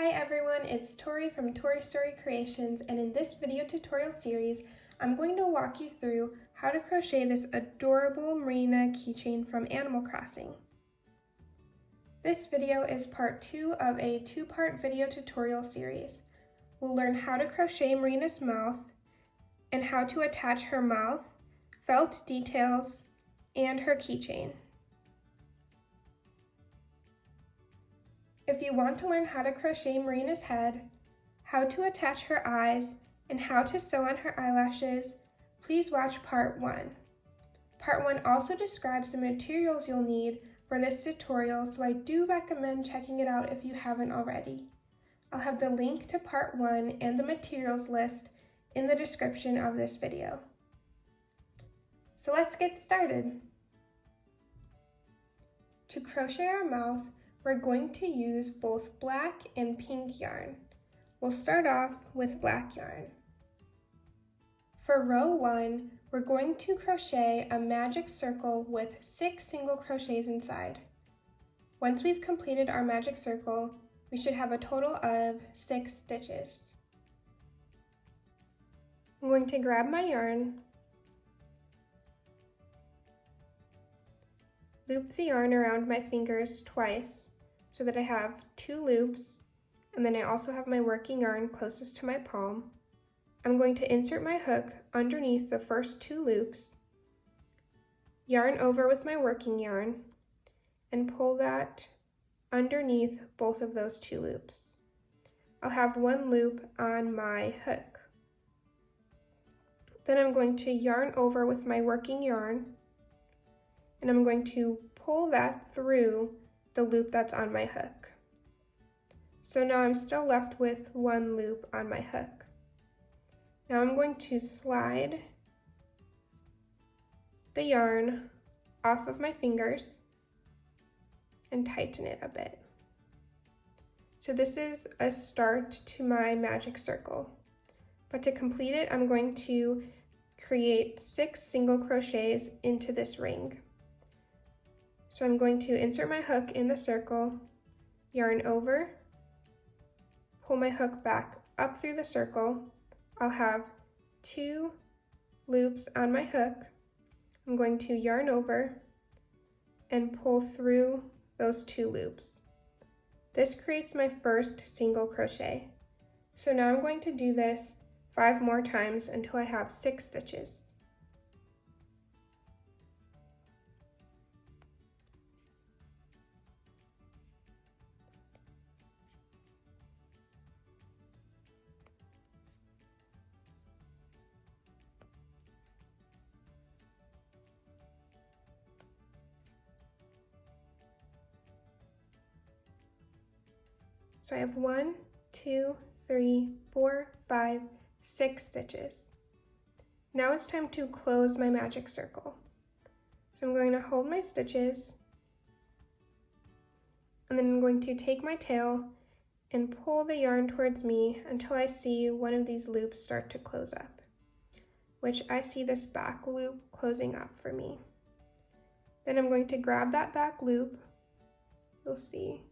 Hi everyone, it's Tori from Tori Story Creations, and in this video tutorial series, I'm going to walk you through how to crochet this adorable Marina keychain from Animal Crossing. This video is part 2 of a 2-part video tutorial series. We'll learn how to crochet Marina's mouth and how to attach her mouth, felt details, and her keychain. If you want to learn how to crochet Marina's head, how to attach her eyes, and how to sew on her eyelashes, please watch part 1. Part 1 also describes the materials you'll need for this tutorial, so I do recommend checking it out if you haven't already. I'll have the link to part 1 and the materials list in the description of this video. So let's get started. To crochet our mouth, we're going to use both black and pink yarn. We'll start off with black yarn. For row 1, we're going to crochet a magic circle with 6 single crochets inside. Once we've completed our magic circle, we should have a total of 6 stitches. I'm going to grab my yarn, loop the yarn around my fingers twice so that I have 2 loops, and then I also have my working yarn closest to my palm. I'm going to insert my hook underneath the first 2 loops, yarn over with my working yarn, and pull that underneath both of those 2 loops. I'll have 1 loop on my hook. Then I'm going to yarn over with my working yarn, and I'm going to pull that through the loop that's on my hook. So now I'm still left with 1 loop on my hook. Now I'm going to slide the yarn off of my fingers and tighten it a bit. So this is a start to my magic circle. But to complete it, I'm going to create 6 single crochets into this ring. So I'm going to insert my hook in the circle, yarn over, pull my hook back up through the circle. I'll have 2 loops on my hook. I'm going to yarn over and pull through those 2 loops. This creates my first single crochet. So now I'm going to do this 5 more times until I have 6 stitches. So I have 1, 2, 3, 4, 5, 6 stitches. Now it's time to close my magic circle. So I'm going to hold my stitches, and then I'm going to take my tail and pull the yarn towards me until I see one of these loops start to close up, which I see this back loop closing up for me. Then I'm going to grab that back loop, you'll see,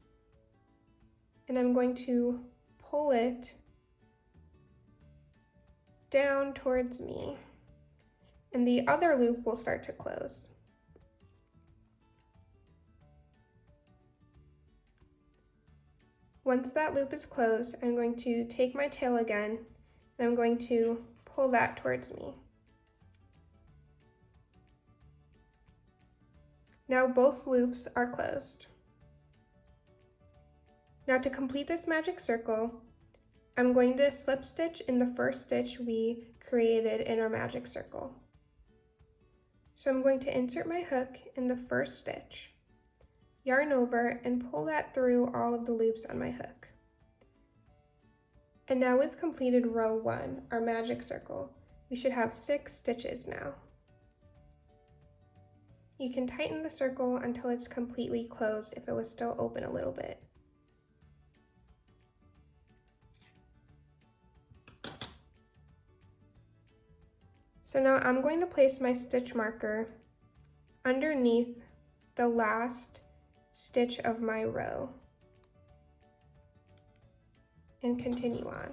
and I'm going to pull it down towards me, and the other loop will start to close. Once that loop is closed, I'm going to take my tail again, and I'm going to pull that towards me. Now both loops are closed. Now to complete this magic circle, I'm going to slip stitch in the first stitch we created in our magic circle. So I'm going to insert my hook in the first stitch, yarn over, and pull that through all of the loops on my hook. And now we've completed row 1, our magic circle. We should have 6 stitches now. You can tighten the circle until it's completely closed if it was still open a little bit. So now I'm going to place my stitch marker underneath the last stitch of my row. and continue on.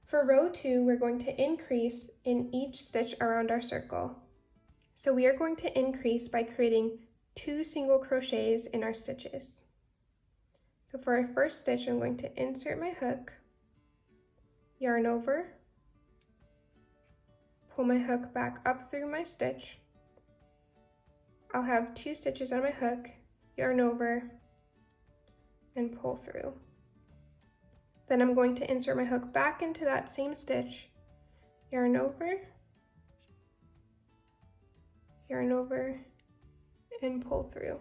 For row 2, we're going to increase in each stitch around our circle. So we are going to increase by creating 2 single crochets in our stitches. So for our first stitch, I'm going to insert my hook, yarn over, pull my hook back up through my stitch. I'll have 2 stitches on my hook, yarn over, and pull through. Then I'm going to insert my hook back into that same stitch, yarn over, and pull through.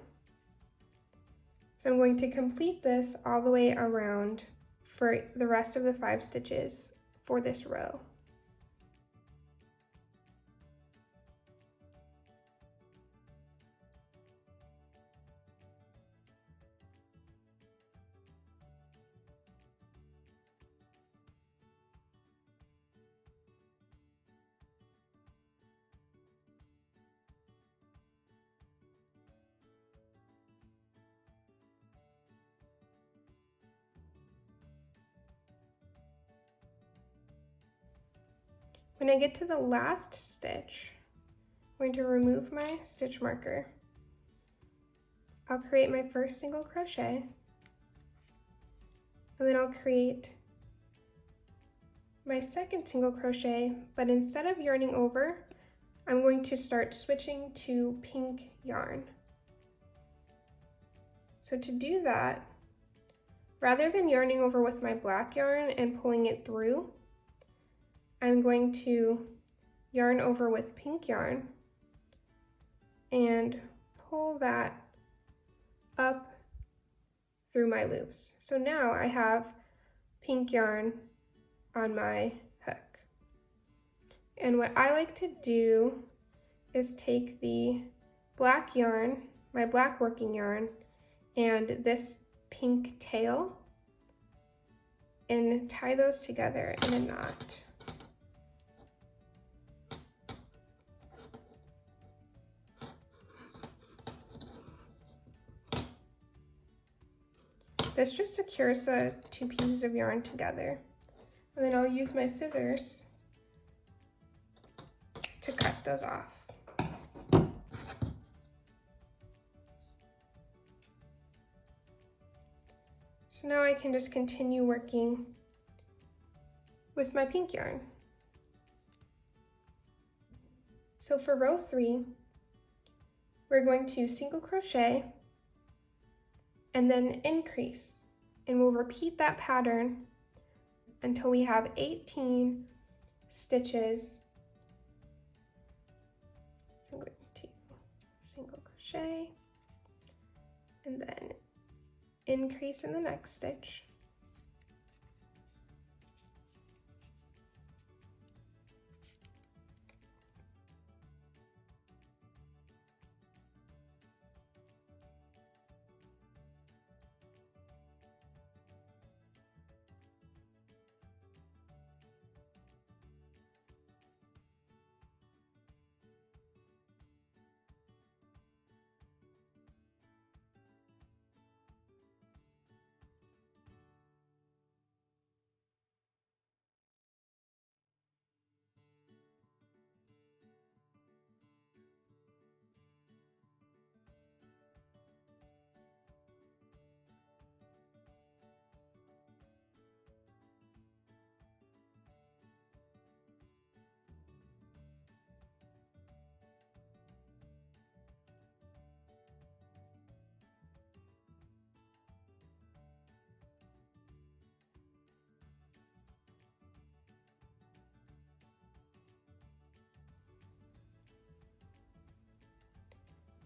So I'm going to complete this all the way around for the rest of the 5 stitches for this row. When I get to the last stitch, I'm going to remove my stitch marker. I'll create my first single crochet, and then I'll create my second single crochet, but instead of yarning over, I'm going to start switching to pink yarn. So to do that, rather than yarning over with my black yarn and pulling it through, I'm going to yarn over with pink yarn and pull that up through my loops. So now I have pink yarn on my hook. And what I like to do is take the black yarn, my black working yarn, and this pink tail, and tie those together in a knot. This just secures the 2 pieces of yarn together. And then I'll use my scissors to cut those off. So now I can just continue working with my pink yarn. So for row 3, we're going to single crochet and then increase, and we'll repeat that pattern until we have 18 stitches. I'm going to single crochet and then increase in the next stitch.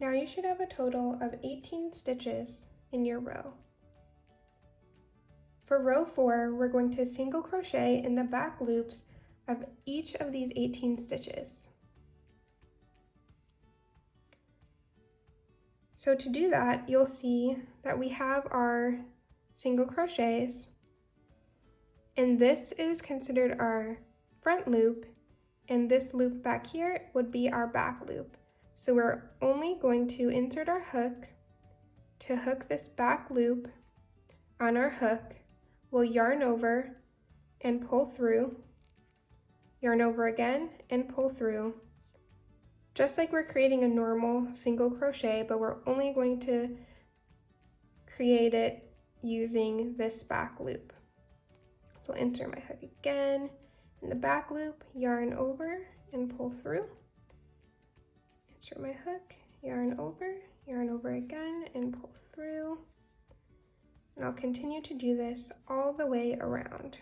Now you should have a total of 18 stitches in your row. For row 4, we're going to single crochet in the back loops of each of these 18 stitches. So to do that, you'll see that we have our single crochets, and this is considered our front loop, and this loop back here would be our back loop. So we're only going to insert our hook to hook this back loop on our hook. We'll yarn over and pull through, yarn over again and pull through, just like we're creating a normal single crochet, but we're only going to create it using this back loop. So I'll insert my hook again in the back loop, yarn over and pull through. Insert my hook, yarn over again and pull through. And I'll continue to do this all the way around.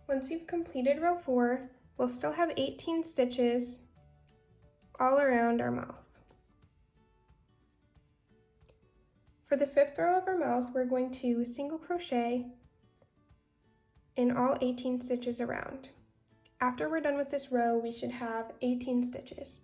Once you've completed row 4, we'll still have 18 stitches all around our mouth. For the 5th row of our mouth, we're going to single crochet in all 18 stitches around. After we're done with this row, we should have 18 stitches.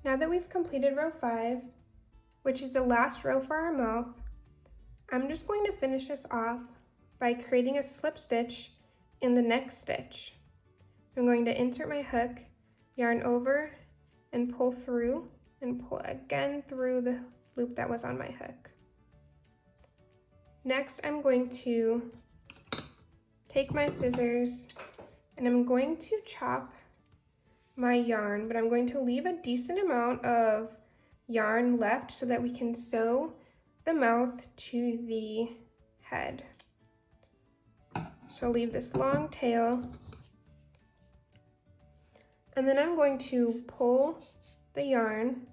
Now that we've completed row 5, which is the last row for our mouth, I'm just going to finish this off by creating a slip stitch in the next stitch. I'm going to insert my hook, yarn over, and pull through, and pull again through the loop that was on my hook. Next, I'm going to take my scissors and I'm going to chop my yarn, but I'm going to leave a decent amount of yarn left so that we can sew the mouth to the head. So I'll leave this long tail, and then I'm going to pull the yarn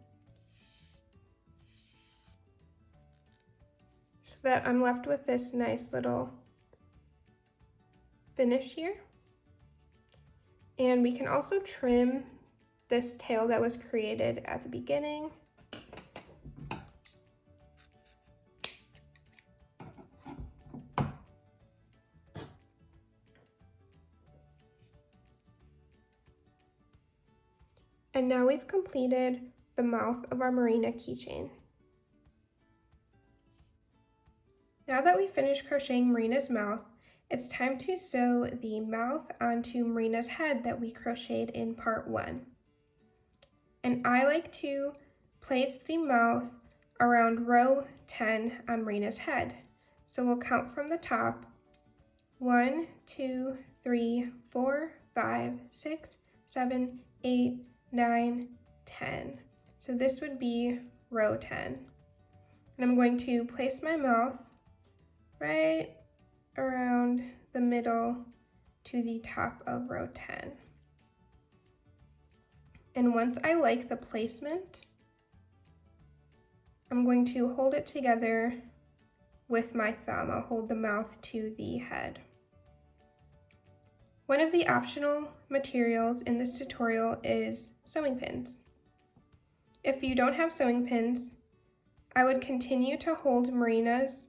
so that I'm left with this nice little finish here. And we can also trim this tail that was created at the beginning. And now we've completed the mouth of our Marina keychain. Now that we finished crocheting Marina's mouth, it's time to sew the mouth onto Marina's head that we crocheted in part 1. And I like to place the mouth around row 10 on Marina's head. So we'll count from the top. 1, 2, 3, 4, 5, 6, 7, 8, 9, 10. So this would be row 10. And I'm going to place my mouth right around the middle to the top of row 10. And once I like the placement, I'm going to hold it together with my thumb. I'll hold the mouth to the head. One of the optional materials in this tutorial is sewing pins. If you don't have sewing pins, I would continue to hold Marina's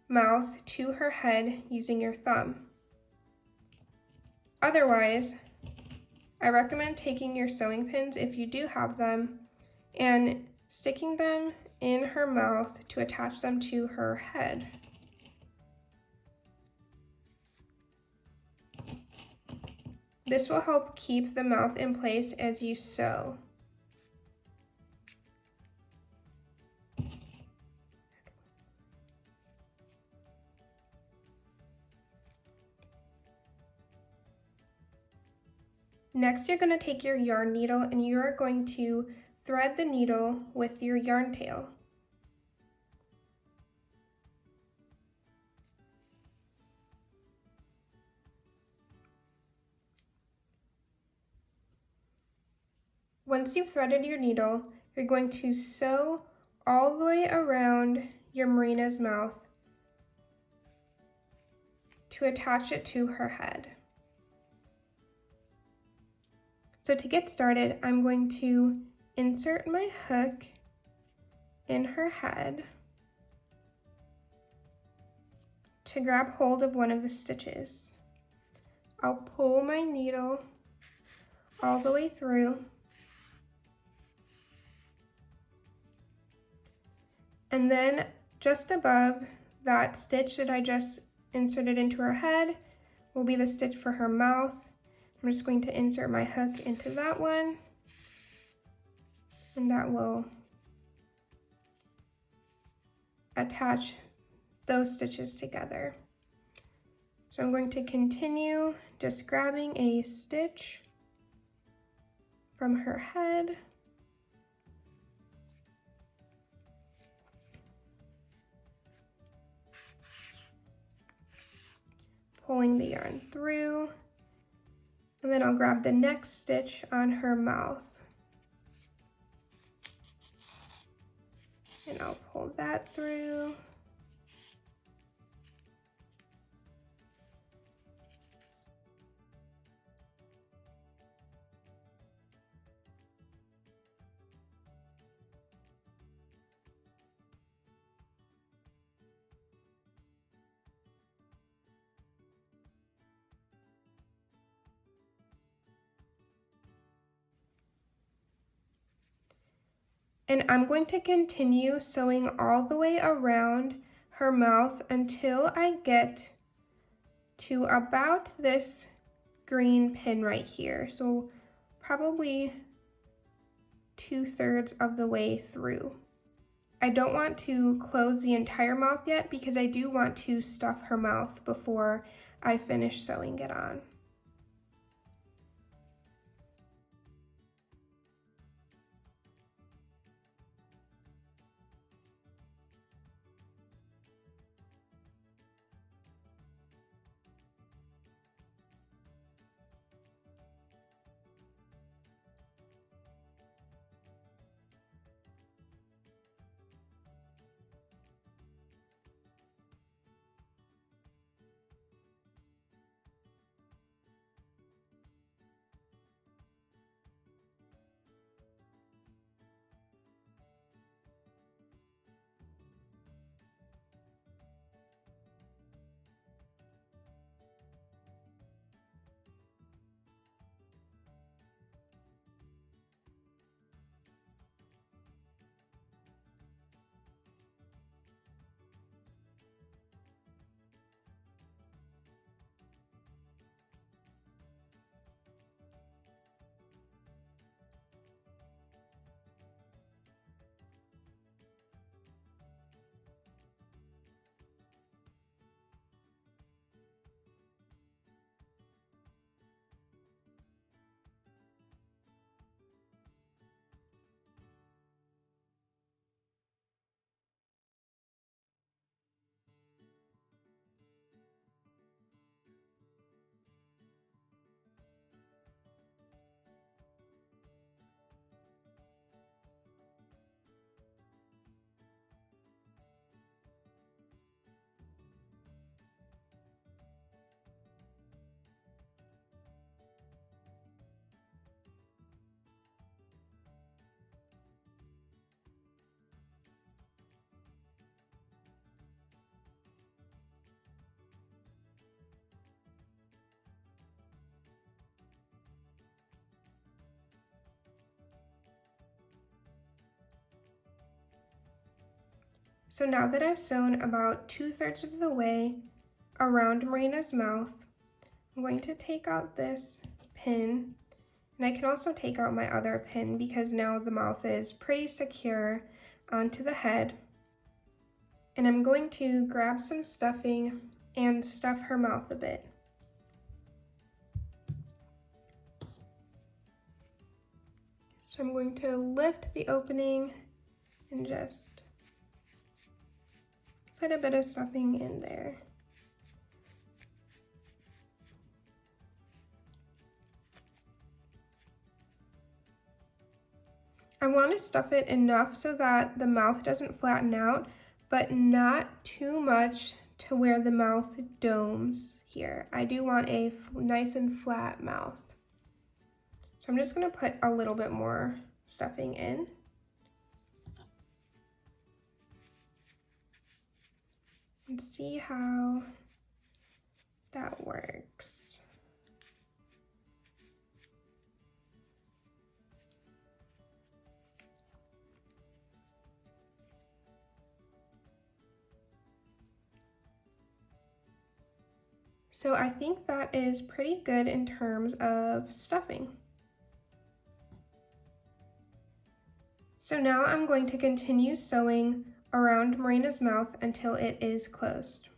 mouth to her head using your thumb. Otherwise, I recommend taking your sewing pins, if you do have them, and sticking them in her mouth to attach them to her head. This will help keep the mouth in place as you sew. Next, you're going to take your yarn needle and you are going to thread the needle with your yarn tail. Once you've threaded your needle, you're going to sew all the way around your Marina's mouth to attach it to her head. So to get started, I'm going to insert my hook in her head to grab hold of one of the stitches. I'll pull my needle all the way through, and then just above that stitch that I just inserted into her head will be the stitch for her mouth. I'm just going to insert my hook into that one, and that will attach those stitches together. So I'm going to continue just grabbing a stitch from her head, pulling the yarn through, and then I'll grab the next stitch on her mouth, and I'll pull that through. And I'm going to continue sewing all the way around her mouth until I get to about this green pin right here. So probably 2/3 of the way through. I don't want to close the entire mouth yet because I do want to stuff her mouth before I finish sewing it on. So now that I've sewn about 2/3 of the way around Marina's mouth, I'm going to take out this pin, and I can also take out my other pin because now the mouth is pretty secure onto the head. And I'm going to grab some stuffing and stuff her mouth a bit. So I'm going to lift the opening and just put a bit of stuffing in there. I want to stuff it enough so that the mouth doesn't flatten out, but not too much to where the mouth domes here. I do want a nice and flat mouth. So I'm just going to put a little bit more stuffing in. And see how that works. So I think that is pretty good in terms of stuffing. So now I'm going to continue sewing around Marina's mouth until it is closed.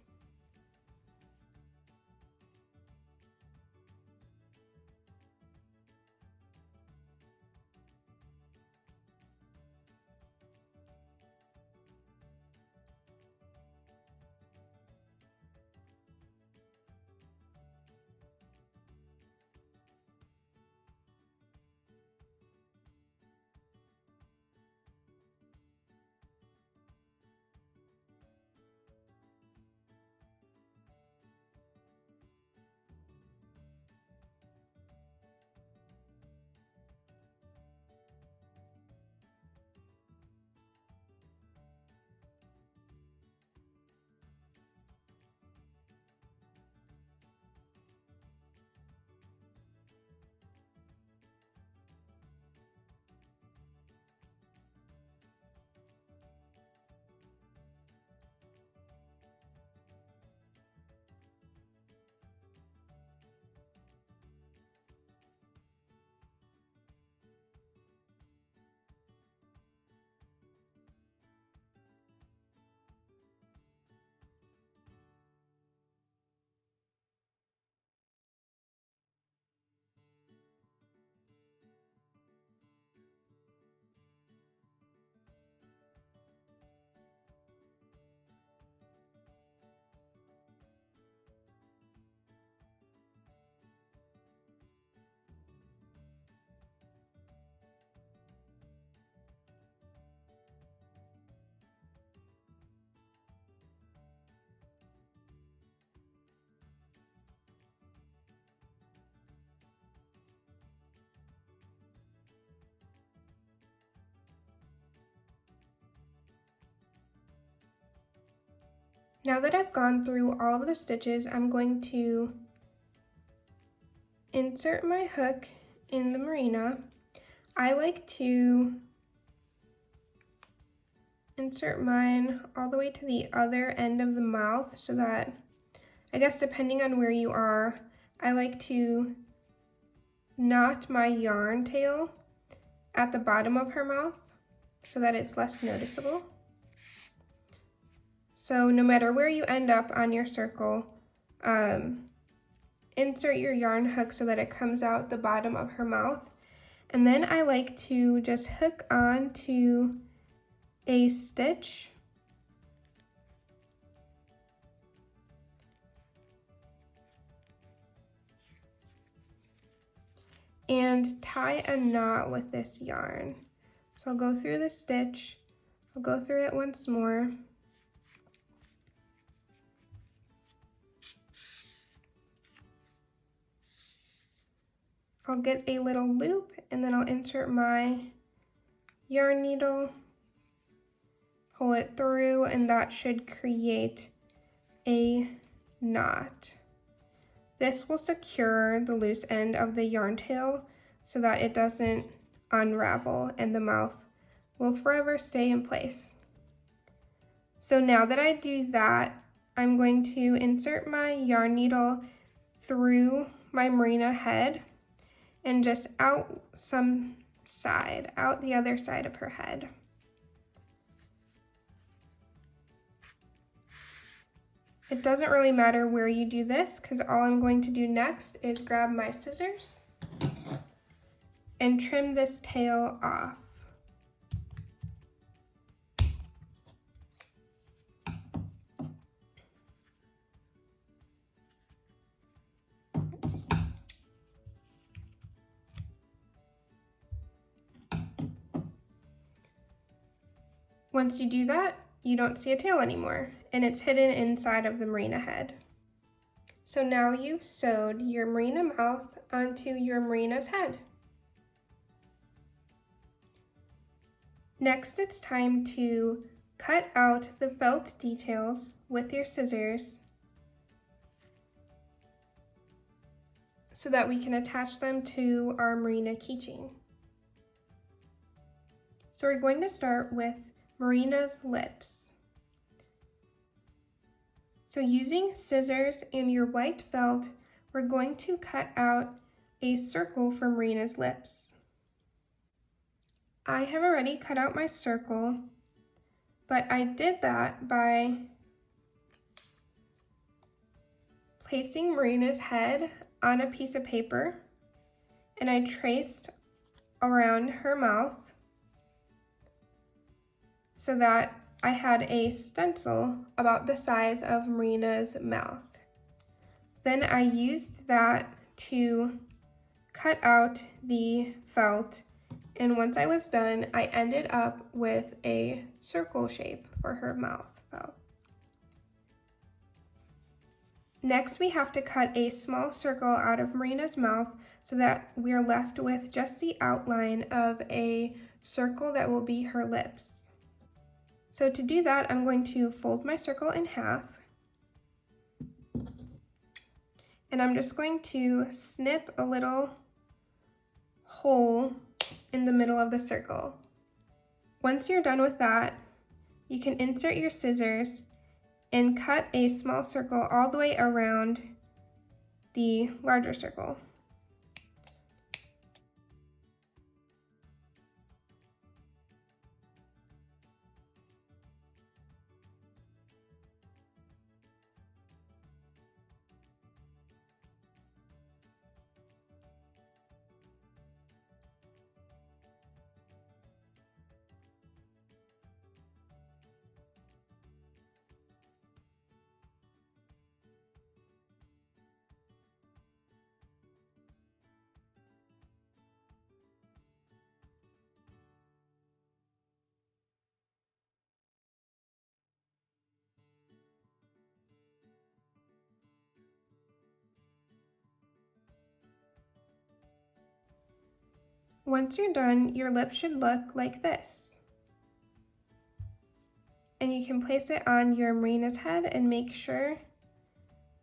Now that I've gone through all of the stitches, I'm going to insert my hook in the Marina. I like to insert mine all the way to the other end of the mouth so that, I guess depending on where you are, I like to knot my yarn tail at the bottom of her mouth so that it's less noticeable. So no matter where you end up on your circle, insert your yarn hook so that it comes out the bottom of her mouth. And then I like to just hook on to a stitch and tie a knot with this yarn. So I'll go through the stitch, I'll go through it once more. I'll get a little loop and then I'll insert my yarn needle, pull it through, and that should create a knot. This will secure the loose end of the yarn tail so that it doesn't unravel and the mouth will forever stay in place. So now that I do that, I'm going to insert my yarn needle through my Marina head and just out the other side of her head. It doesn't really matter where you do this because all I'm going to do next is grab my scissors and trim this tail off. Once you do that, you don't see a tail anymore, and it's hidden inside of the Marina head. So now you've sewed your Marina mouth onto your Marina's head. Next, it's time to cut out the felt details with your scissors so that we can attach them to our Marina keychain. So we're going to start with Marina's lips. So using scissors and your white felt, we're going to cut out a circle for Marina's lips. I have already cut out my circle, but I did that by placing Marina's head on a piece of paper, and I traced around her mouth so that I had a stencil about the size of Marina's mouth. Then I used that to cut out the felt, and once I was done, I ended up with a circle shape for her mouth felt. Next, we have to cut a small circle out of Marina's mouth so that we're left with just the outline of a circle that will be her lips. So to do that, I'm going to fold my circle in half, and I'm just going to snip a little hole in the middle of the circle. Once you're done with that, you can insert your scissors and cut a small circle all the way around the larger circle. Once you're done, your lip should look like this. And you can place it on your Marina's head and make sure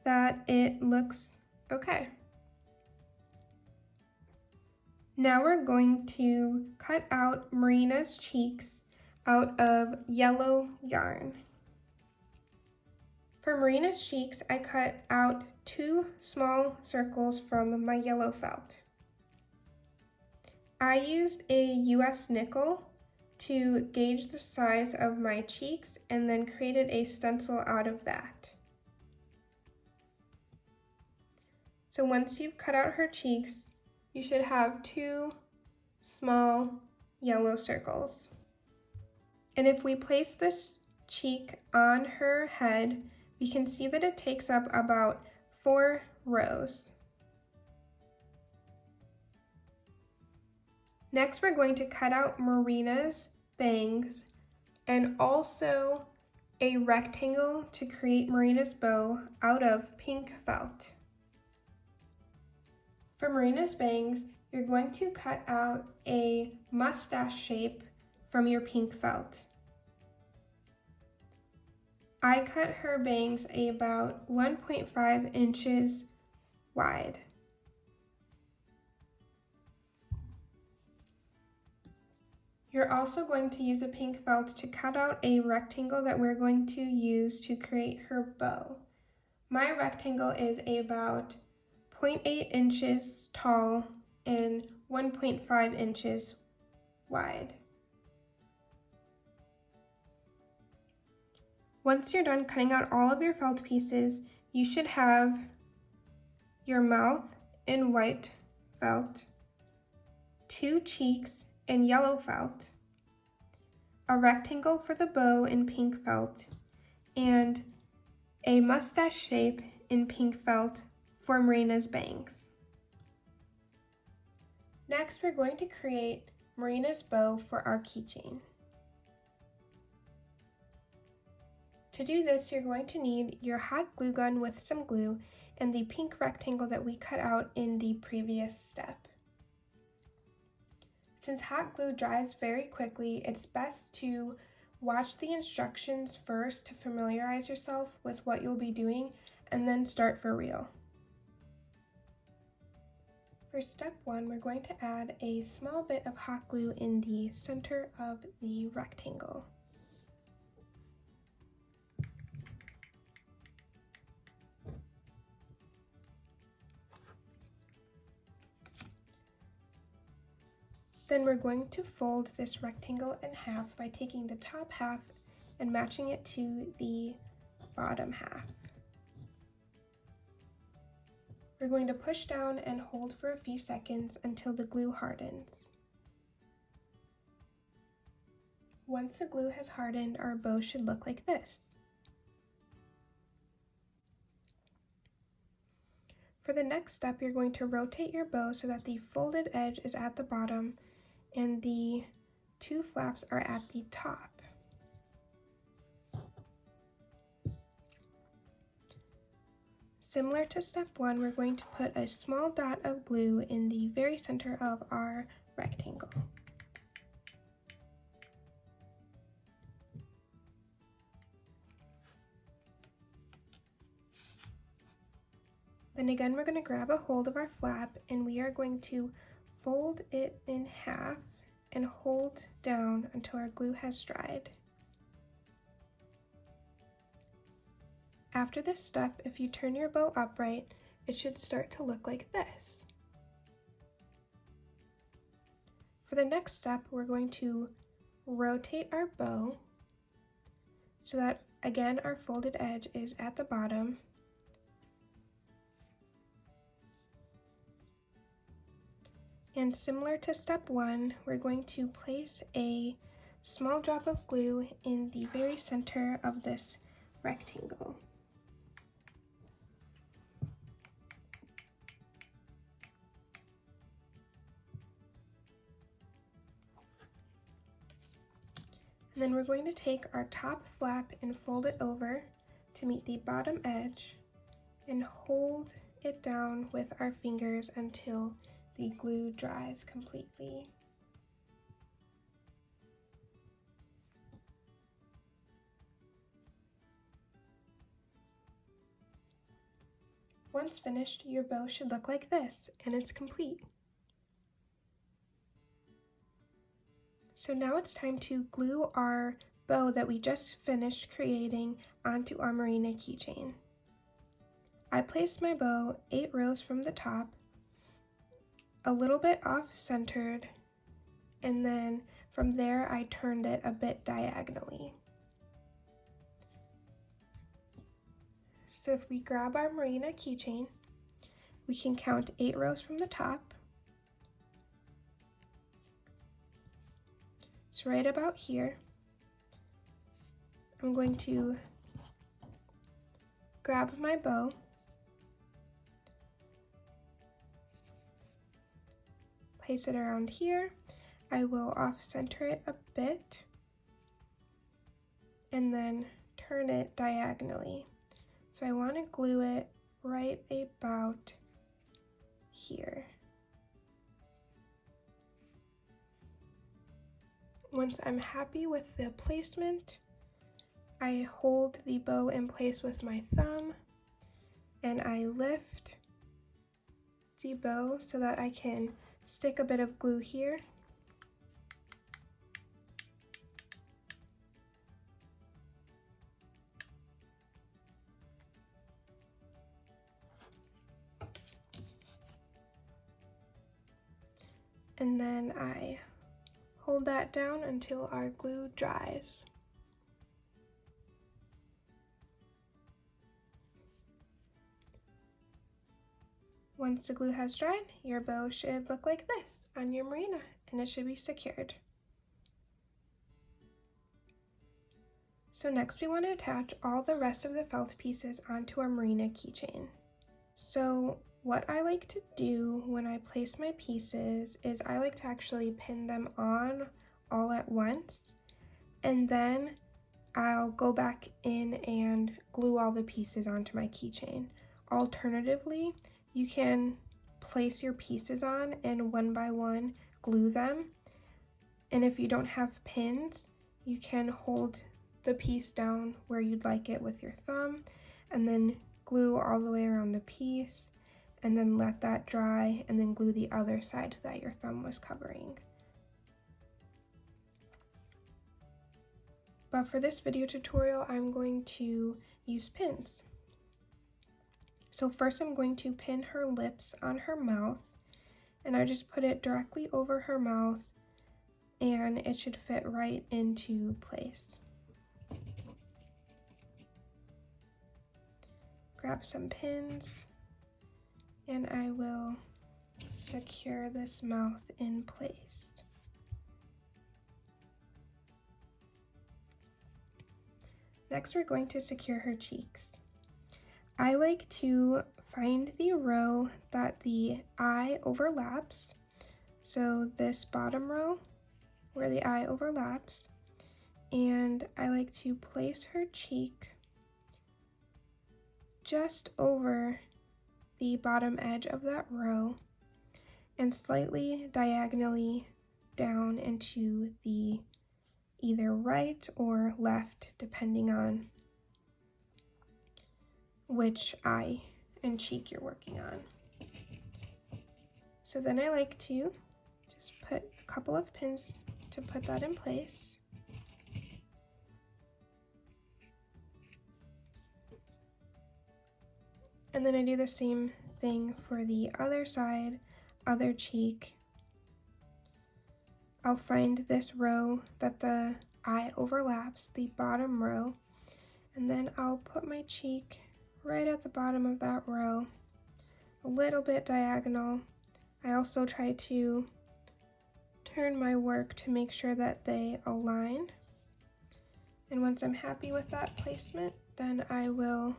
that it looks okay. Now we're going to cut out Marina's cheeks out of yellow yarn. For Marina's cheeks, I cut out 2 small circles from my yellow felt. I used a US nickel to gauge the size of my cheeks and then created a stencil out of that. So once you've cut out her cheeks, you should have 2 small yellow circles. And if we place this cheek on her head, we can see that it takes up about 4 rows. Next, we're going to cut out Marina's bangs and also a rectangle to create Marina's bow out of pink felt. For Marina's bangs, you're going to cut out a mustache shape from your pink felt. I cut her bangs about 1.5 inches wide. You're also going to use a pink felt to cut out a rectangle that we're going to use to create her bow. My rectangle is about 0.8 inches tall and 1.5 inches wide. Once you're done cutting out all of your felt pieces, you should have your mouth in white felt, 2 cheeks in yellow felt, a rectangle for the bow in pink felt, and a mustache shape in pink felt for Marina's bangs. Next, we're going to create Marina's bow for our keychain. To do this, you're going to need your hot glue gun with some glue and the pink rectangle that we cut out in the previous step. Since hot glue dries very quickly, it's best to watch the instructions first to familiarize yourself with what you'll be doing and then start for real. For step 1, we're going to add a small bit of hot glue in the center of the rectangle. Then we're going to fold this rectangle in half by taking the top half and matching it to the bottom half. We're going to push down and hold for a few seconds until the glue hardens. Once the glue has hardened, our bow should look like this. For the next step, you're going to rotate your bow so that the folded edge is at the bottom and the 2 flaps are at the top. Similar to step 1, we're going to put a small dot of glue in the very center of our rectangle. Then again, we're going to grab a hold of our flap and we are going to fold it in half and hold down until our glue has dried. After this step, if you turn your bow upright, it should start to look like this. For the next step, we're going to rotate our bow so that, again, our folded edge is at the bottom. And similar to step 1, we're going to place a small drop of glue in the very center of this rectangle. And then we're going to take our top flap and fold it over to meet the bottom edge and hold it down with our fingers until the glue dries completely. Once finished, your bow should look like this, and it's complete. So now it's time to glue our bow that we just finished creating onto our Marina keychain. I placed my bow 8 rows from the top, a little bit off-centered, and then from there I turned it a bit diagonally. So if we grab our Marina keychain, we can count 8 rows from the top. So right about here, I'm going to grab my bow, place it around here. I will off-center it a bit and then turn it diagonally. So I want to glue it right about here. Once I'm happy with the placement, I hold the bow in place with my thumb and I lift the bow so that I can stick a bit of glue here. and then I hold that down until our glue dries. Once the glue has dried, your bow should look like this on your Marina, and it should be secured. So next we want to attach all the rest of the felt pieces onto our Marina keychain. So what I like to do when I place my pieces is I like to actually pin them on all at once, and then I'll go back in and glue all the pieces onto my keychain. Alternatively, you can place your pieces on and one by one glue them. And if you don't have pins, you can hold the piece down where you'd like it with your thumb and then glue all the way around the piece and then let that dry and then glue the other side that your thumb was covering. But for this video tutorial, I'm going to use pins. So first I'm going to pin her lips on her mouth, and I just put it directly over her mouth and it should fit right into place. Grab some pins and I will secure this mouth in place. Next, we're going to secure her cheeks. I like to find the row that the eye overlaps, so this bottom row where the eye overlaps, and I like to place her cheek just over the bottom edge of that row and slightly diagonally down into the either right or left, depending on which eye and cheek you're working on. So then I like to just put a couple of pins to put that in place. And then I do the same thing for the other side, other cheek. I'll find this row that the eye overlaps, the bottom row, and then I'll put my cheek right at the bottom of that row, a little bit diagonal. I also try to turn my work to make sure that they align. And once I'm happy with that placement, then I will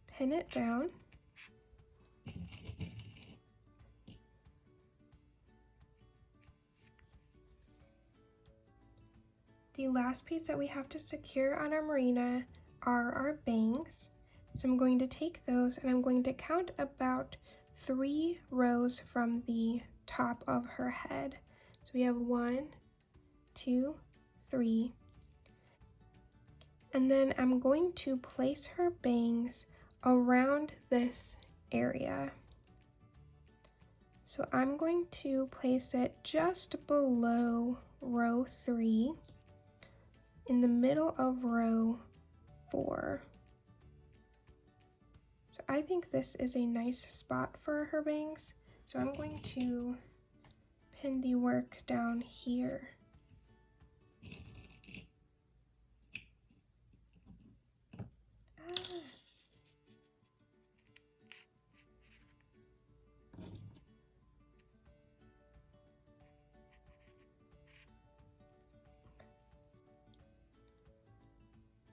pin it down. The last piece that we have to secure on our Marina are our bangs. So I'm going to take those and I'm going to count about 3 rows from the top of her head. So we have 1, 2, 3. And then I'm going to place her bangs around this area. So I'm going to place it just below row 3 in the middle of row 4. So I think this is a nice spot for her bangs. So I'm going to pin the work down here.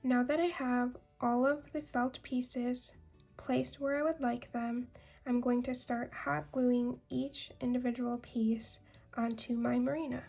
Now that I have all of the felt pieces placed where I would like them, I'm going to start hot gluing each individual piece onto my Marina.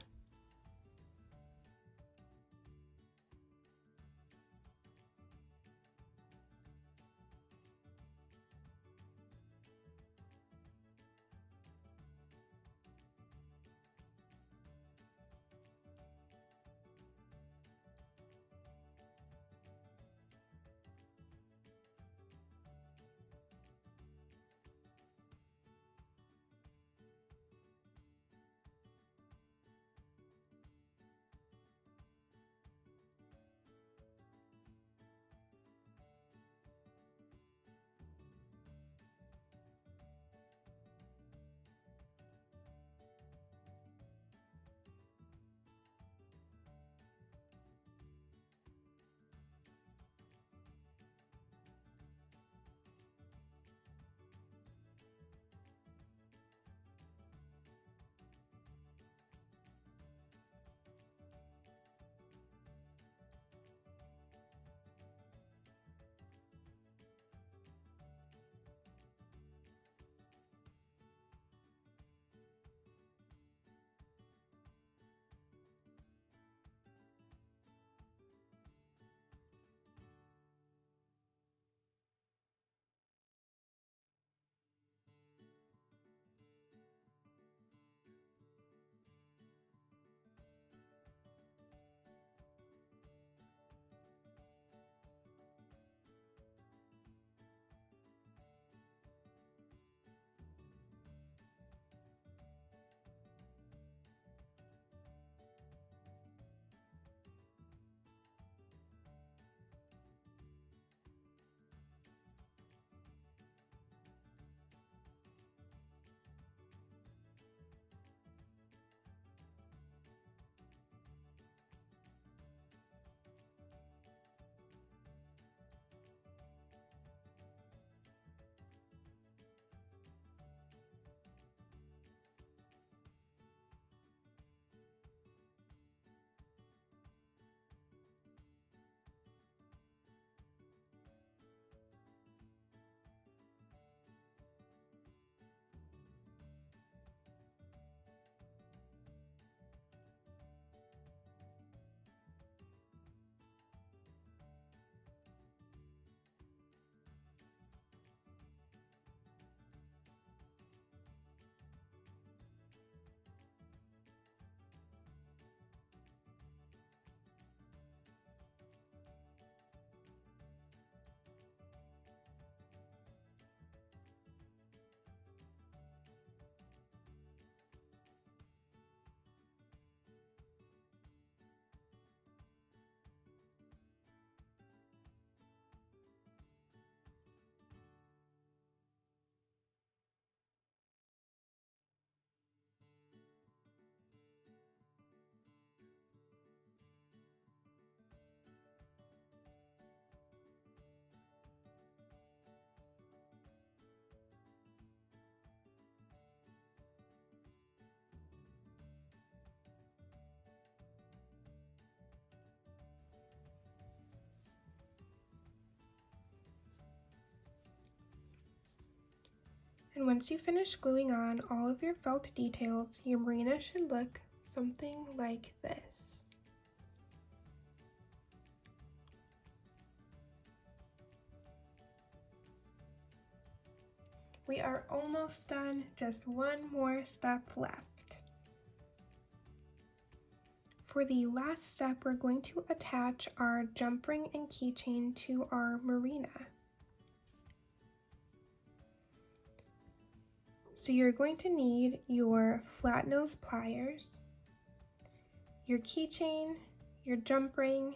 And once you finish gluing on all of your felt details, your Marina should look something like this. We are almost done, just one more step left. For the last step, we're going to attach our jump ring and keychain to our Marina. So you're going to need your flat nose pliers, your keychain, your jump ring,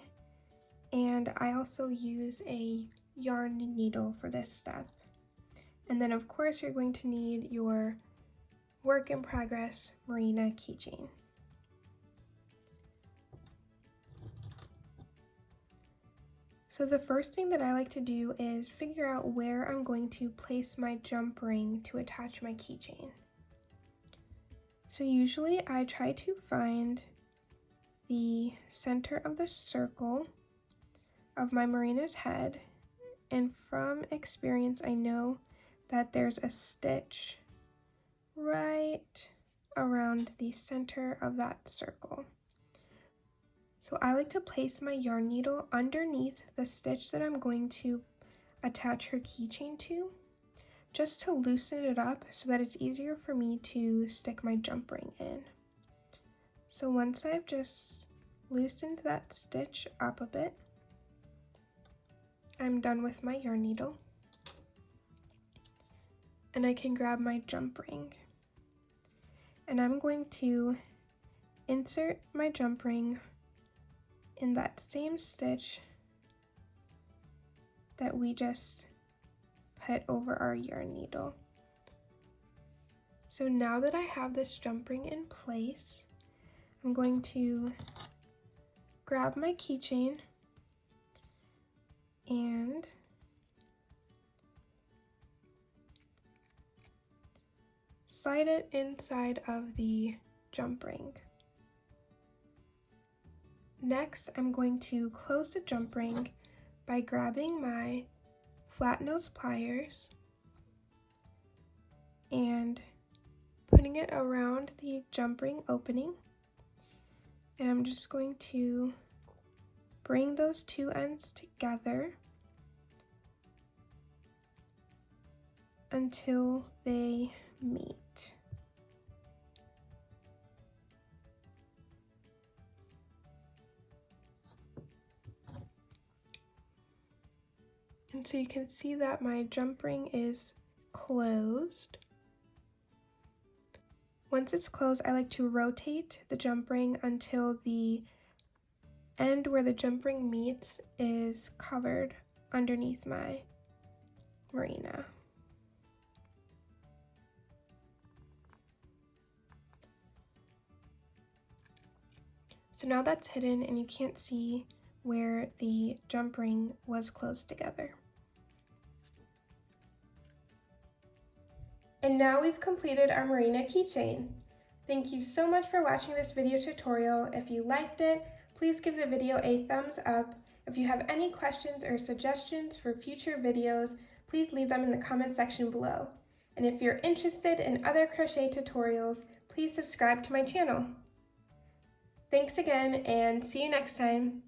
and I also use a yarn needle for this step. And then of course you're going to need your work in progress Marina keychain. So the first thing that I like to do is figure out where I'm going to place my jump ring to attach my keychain. So usually I try to find the center of the circle of my Marina's head, and from experience I know that there's a stitch right around the center of that circle. So I like to place my yarn needle underneath the stitch that I'm going to attach her keychain to, just to loosen it up so that it's easier for me to stick my jump ring in. So once I've just loosened that stitch up a bit, I'm done with my yarn needle. And I can grab my jump ring. And I'm going to insert my jump ring in that same stitch that we just put over our yarn needle. So now that I have this jump ring in place, I'm going to grab my keychain and slide it inside of the jump ring. Next, I'm going to close the jump ring by grabbing my flat nose pliers and putting it around the jump ring opening. And I'm just going to bring those two ends together until they meet. And so you can see that my jump ring is closed. Once it's closed, I like to rotate the jump ring until the end where the jump ring meets is covered underneath my Marina. So now that's hidden and you can't see where the jump ring was closed together. And now we've completed our Marina keychain. Thank you so much for watching this video tutorial. If you liked it, please give the video a thumbs up. If you have any questions or suggestions for future videos, please leave them in the comment section below. And if you're interested in other crochet tutorials, please subscribe to my channel. Thanks again and see you next time.